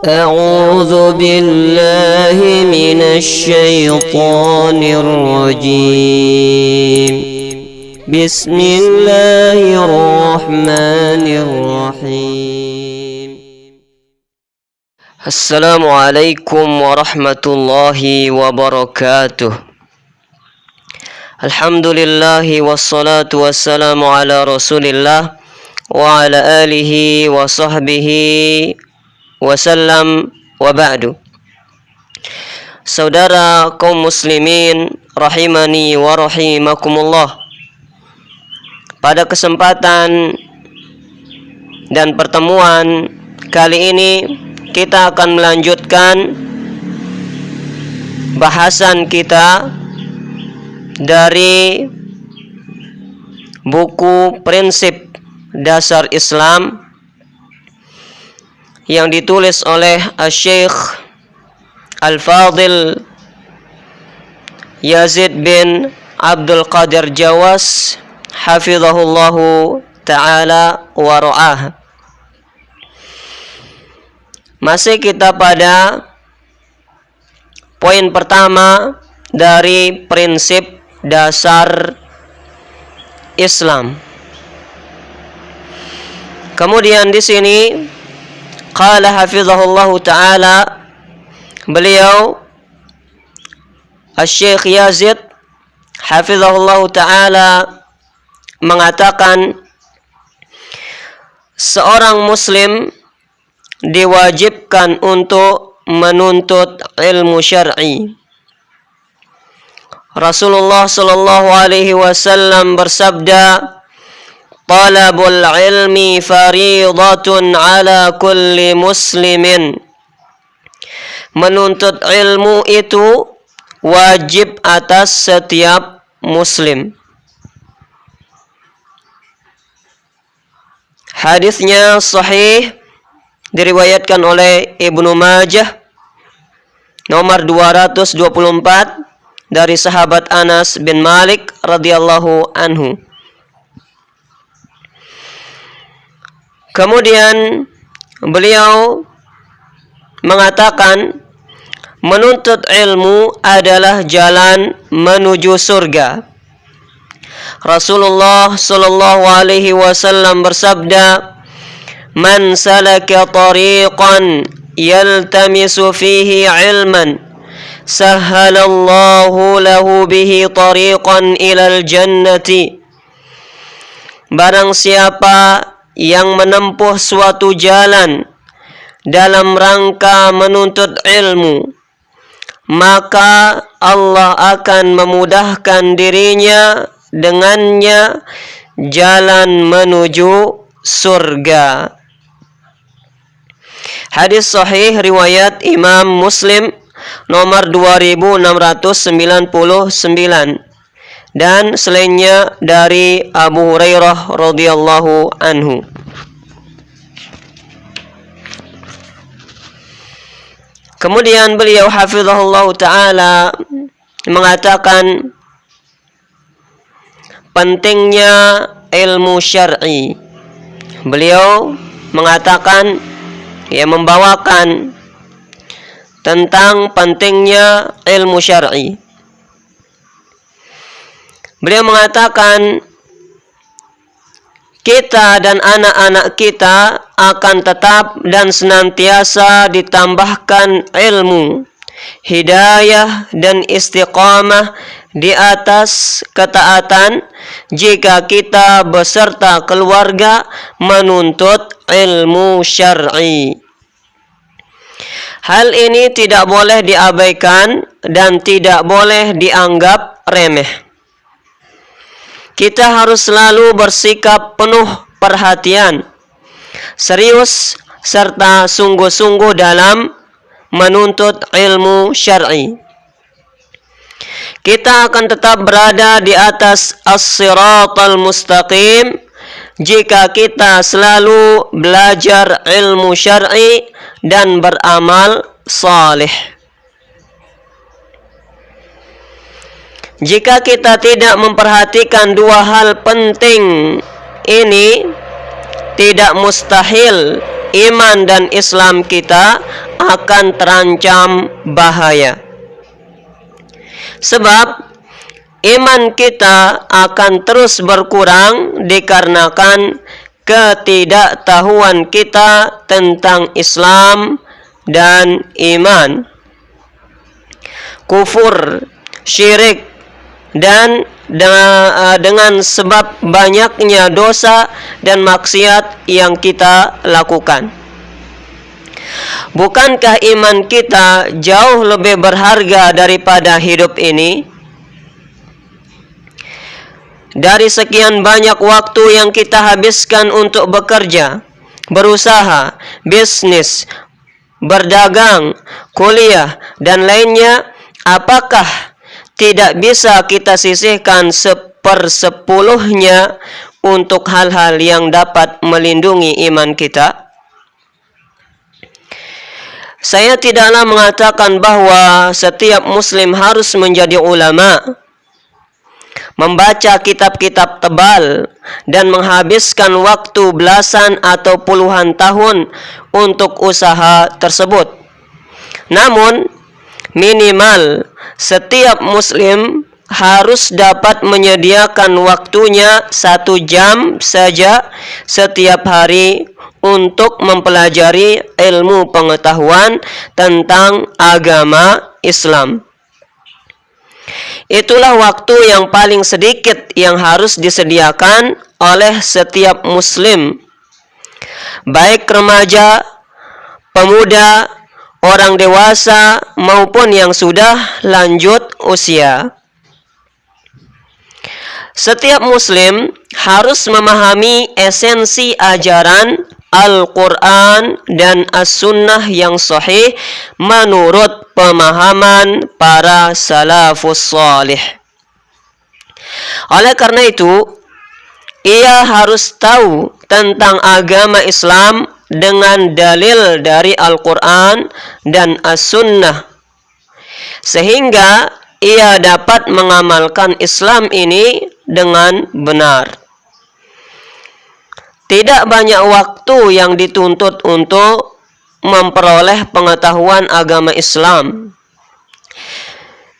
أعوذ بالله من الشيطان الرجيم. بسم الله الرحمن الرحيم. السلام عليكم ورحمة الله وبركاته. الحمد لله والصلاة والسلام على رسول الله وعلى آله وصحبه wasallam wa ba'du. Saudara kaum muslimin rahimani wa rahimakumullah. Pada kesempatan dan pertemuan kali ini kita akan melanjutkan bahasan kita dari buku Prinsip Dasar Islam yang ditulis oleh Syekh Al-Fadil Yazid bin Abdul Qadir Jawas hafizahullahu ta'ala wa ra'ah. Masih kita pada poin pertama dari prinsip dasar Islam. Kemudian di sini qala hafizahullahu ta'ala, beliau Syekh Yazid hafizahullahu ta'ala mengatakan seorang muslim diwajibkan untuk menuntut ilmu syar'i. Rasulullah sallallahu alaihi wasallam bersabda, talabul ilmi fariidatun ala kulli muslimin. Menuntut ilmu itu wajib atas setiap muslim. Hadisnya sahih, diriwayatkan oleh Ibnu Majah nomor 224 dari sahabat Anas bin Malik radhiyallahu anhu. Kemudian beliau mengatakan menuntut ilmu adalah jalan menuju surga. Rasulullah sallallahu alaihi wasallam bersabda, "Man salaka tariqan yaltamisu fihi ilman, sahhalallahu lahu bihi tariqan ilal jannati." Barang siapa yang menempuh suatu jalan dalam rangka menuntut ilmu, maka Allah akan memudahkan dirinya dengannya jalan menuju surga. Hadis sahih riwayat Imam Muslim nomor 2699 dan selainnya dari Abu Hurairah radhiyallahu anhu. Kemudian beliau hafizahullah ta'ala mengatakan pentingnya ilmu syar'i. Beliau mengatakan, membawakan tentang pentingnya ilmu syar'i. Beliau mengatakan kita dan anak-anak kita akan tetap dan senantiasa ditambahkan ilmu, hidayah dan istiqamah di atas ketaatan jika kita beserta keluarga menuntut ilmu syar'i. Hal ini tidak boleh diabaikan dan tidak boleh dianggap remeh. Kita harus selalu bersikap penuh perhatian, serius, serta sungguh-sungguh dalam menuntut ilmu syar'i. Kita akan tetap berada di atas as-siratal mustaqim jika kita selalu belajar ilmu syar'i dan beramal salih. Jika kita tidak memperhatikan dua hal penting ini, tidak mustahil iman dan Islam kita akan terancam bahaya. Sebab iman kita akan terus berkurang dikarenakan ketidaktahuan kita tentang Islam dan iman. Kufur, syirik, dan dengan sebab banyaknya dosa dan maksiat yang kita lakukan. Bukankah iman kita jauh lebih berharga daripada hidup ini? Dari sekian banyak waktu yang kita habiskan untuk bekerja, berusaha, bisnis, berdagang, kuliah, dan lainnya, apakah tidak bisa kita sisihkan 1/10-nya untuk hal-hal yang dapat melindungi iman kita? Saya tidaklah mengatakan bahwa setiap muslim harus menjadi ulama, membaca kitab-kitab tebal, dan menghabiskan waktu belasan atau puluhan tahun untuk usaha tersebut. Namun, minimal setiap muslim harus dapat menyediakan waktunya 1 jam saja setiap hari untuk mempelajari ilmu pengetahuan tentang agama Islam. Itulah waktu yang paling sedikit yang harus disediakan oleh setiap muslim, baik remaja, pemuda, orang dewasa, maupun yang sudah lanjut usia. Setiap muslim harus memahami esensi ajaran Al-Quran dan As-Sunnah yang sahih menurut pemahaman para salafus salih. Oleh karena itu, ia harus tahu tentang agama Islam dengan dalil dari Al-Quran dan As-Sunnah, sehingga ia dapat mengamalkan Islam ini dengan benar. Tidak banyak waktu yang dituntut untuk memperoleh pengetahuan agama Islam.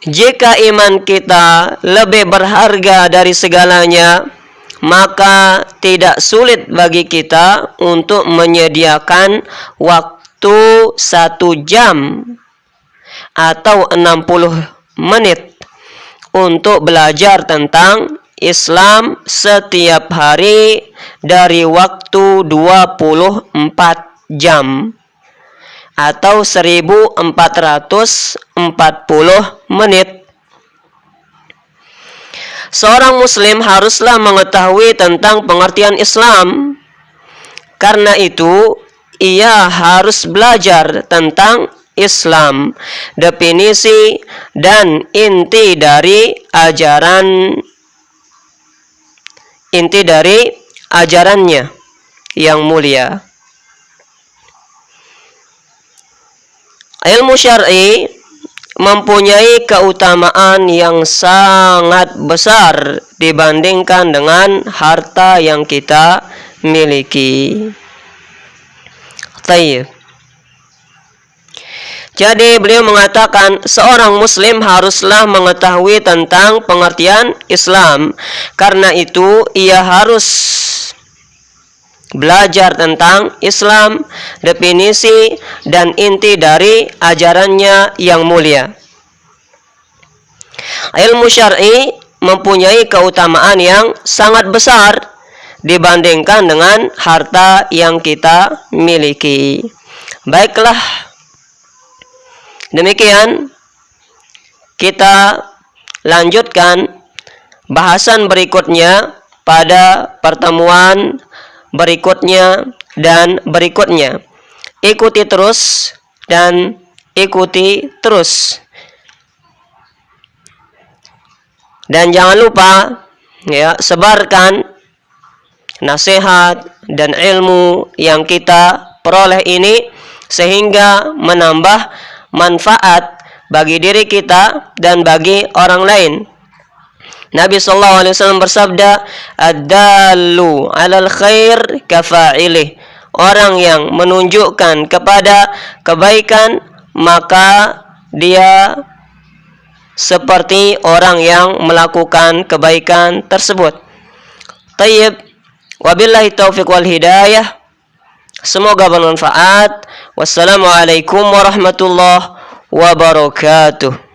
Jika iman kita lebih berharga dari segalanya, maka tidak sulit bagi kita untuk menyediakan waktu 1 jam atau 60 menit untuk belajar tentang Islam setiap hari dari waktu 24 jam atau 1440 menit. Seorang muslim haruslah mengetahui tentang pengertian Islam. Karena itu, ia harus belajar tentang Islam, definisi dan inti dari ajarannya yang mulia. Ilmu syar'i mempunyai keutamaan yang sangat besar dibandingkan dengan harta yang kita miliki. Tayyib. Jadi beliau mengatakan seorang muslim haruslah mengetahui tentang pengertian Islam. Karena itu ia harus belajar tentang Islam, definisi dan inti dari ajarannya yang mulia. Ilmu syar'i mempunyai keutamaan yang sangat besar dibandingkan dengan harta yang kita miliki. Baiklah, demikian kita lanjutkan bahasan berikutnya pada pertemuan berikutnya dan berikutnya. Ikuti terus dan ikuti terus. Dan jangan lupa sebarkan nasihat dan ilmu yang kita peroleh ini sehingga menambah manfaat bagi diri kita dan bagi orang lain. Nabi sallallahu alaihi wasallam bersabda, "Ad-dallu 'alal khair kafa'ilih." Orang yang menunjukkan kepada kebaikan, maka dia seperti orang yang melakukan kebaikan tersebut. Tayyib, wabillahi taufiq wal hidayah. Semoga bermanfaat. Wassalamualaikum warahmatullahi wabarakatuh.